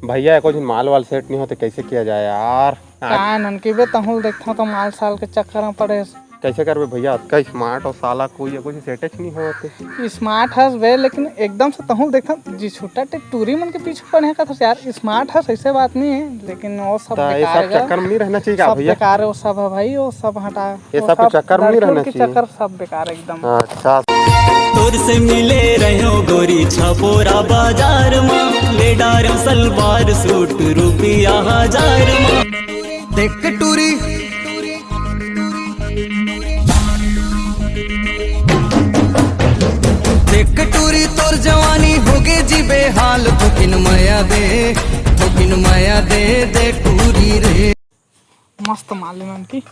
भैया कुछ माल वाल सेट नहीं होते, कैसे किया जाए यार? ननकी बे तहुल देखता तो माल साल के चक्कर में पड़े। कैसे करबे भैया? का स्मार्ट और साला कोई कुछ सेट नहीं होते। स्मार्ट हस बे, लेकिन एकदम से तहुल देखता जी छोटा टूरी मन के पीछे पड़े का। तो यार स्मार्ट हस ऐसे बात नहीं है, लेकिन वो सब बेकार है। चक्कर में नहीं रहना चाहिए क्या भैया? बेकार है वो सब है भाई, वो सब हटा। ये सब चक्कर में नहीं रहना चाहिए। चक्कर सब बेकार एकदम। अच्छा तोर से मिले रहो गोरी छपोरा बाजार में, ले डार सलवार सूट रुपया 1000 में। देख टूरी देख टूरी तोर जवानी होगे जी बेहाल। थोकिन माया दे दे टूरी रे। मस्त मालूम है की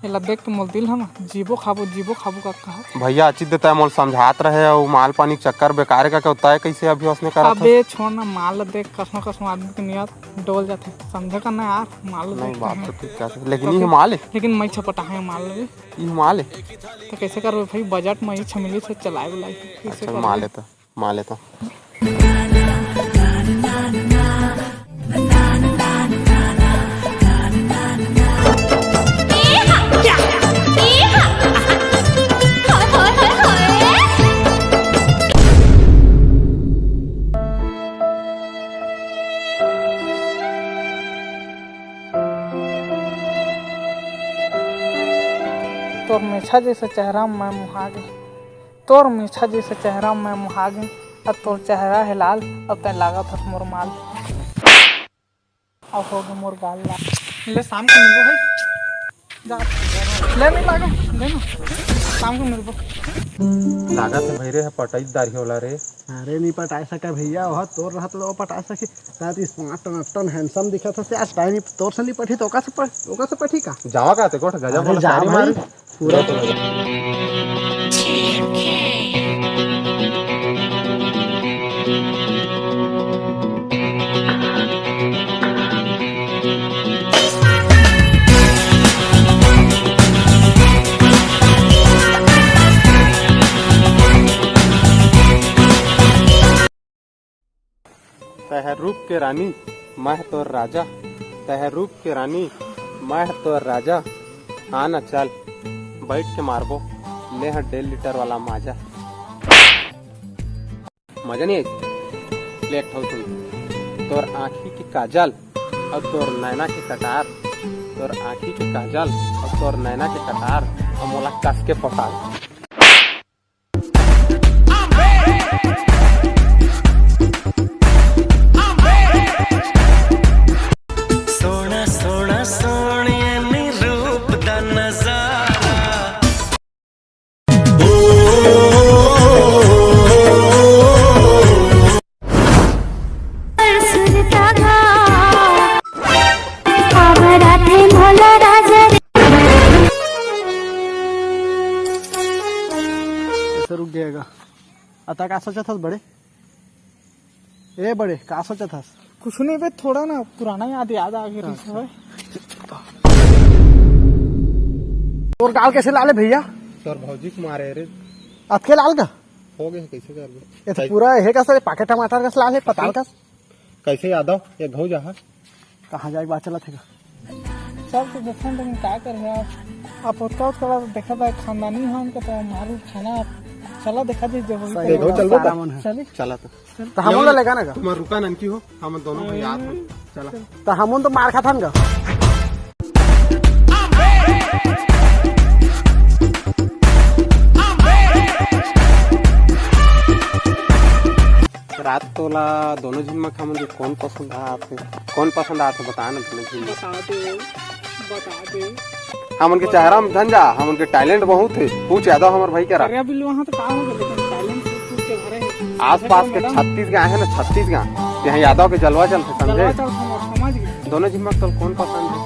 एला देख के मोल दिल हम जीबो खाबो का कहा। भैया अच्छी देता है मोल समझात रहे और माल पानी चक्कर बेकार का क्या होता है? कैसे अभी उसने करा था? अबे छोड़ ना, माल देख कसम आदमी की नियत डोल जाते। समझे का ना यार? माल नहीं बात तो ठीक क्या, लेकिन ये माल है, लेकिन मैं छपटा है माल ले। ये माल है तो कैसे करबे भाई? बजट में ही छमिली से चलाए बुलाई कैसे कर? माल है तो तोर मीठा जैसे चेहरा मैं मुहा गई, तोर मीठा जैसे चेहरा मैं मुहा गई। अब तोर चेहरा है लाल, अब तय लागत है मोर माल। अब हो गए मोर गाल लाल। ले शाम को मिलबो है जा, ले नहीं लागा देना, शाम को मिलबो। लागत है भैरे है पटाईदारी होला रे। अरे नहीं पटाए सका भैया, वह तोर रहा तो पटा सके। ताती स्मार्ट नटन हैंडसम दिखा था से आज टाइम तोर से नहीं पठी तो ओका से पठी का जावा का ते कोठ गजब वाला जारी मारी पूरा तो तहरूप के रानी मैं तो राजा, तहरूप के रानी मैं तो राजा। आना चल बैठ के मारबो ले 1.5 लीटर वाला माजा। मजा नहीं आई ले सुन। तोर आँखी की काजल और तोर नैना के कटार, तोर आँखी की काजल और तोर नैना के कटार और मोला कस के पटार। रुक जाएगा। अता का सोचा था बड़े? ए बड़े का सोचा था? कुछ नहीं बे, थोड़ा ना पुराना याद आ गया रही है। और गाल कैसे लाले भैया? तोर भौजी को मारे रे। आपके लाल का हो गए कैसे कर बे? ये तो पूरा है का सर पाके टमाटर का लाल है पताल का। कैसे याद आओ ये घऊ जहा कहाँ जाए बात चला थे सब तो देखा, लेकिन क्या कर रहे आप उसका देखा था खानदानी है उनका। तो मारू खाना चला देखा दे जो चल चला तो हम लगा ना तुम रुका ननकी हो, हम दोनों भाई याद चला तो हम तो मार खा था ना। रात तोला दोनों झिन में मुझे कौन पसंद आते बता ना दोनों बता दे। हम उनके चेहरा में धन जा, हम उनके टैलेंट बहुत है। पूछ यादव हमारे भाई क्या रहा वहाँ तो काम होगा, लेकिन टैलेंट के भरे है। आस पास के 36 गाँव है ना, 36 गाँव यहाँ यादव के जलवा चलते समझे। समझ गए दोनों झिन में तो कौन पसंद है?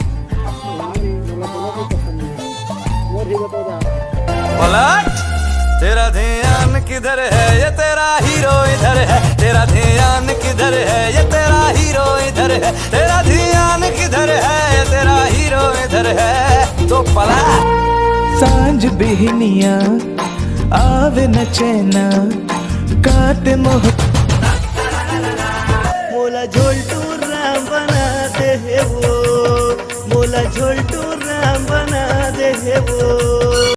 तेरा ध्यान किधर है ये तेरा हीरो इधर है, तेरा ध्यान किधर है ये तेरा हीरो इधर है, तेरा ध्यान किधर है ये तेरा हीरो इधर है। तो पला सांझ बिहनिया आवे न चैना काटे मोह मोला झोल टूर झोलटू राम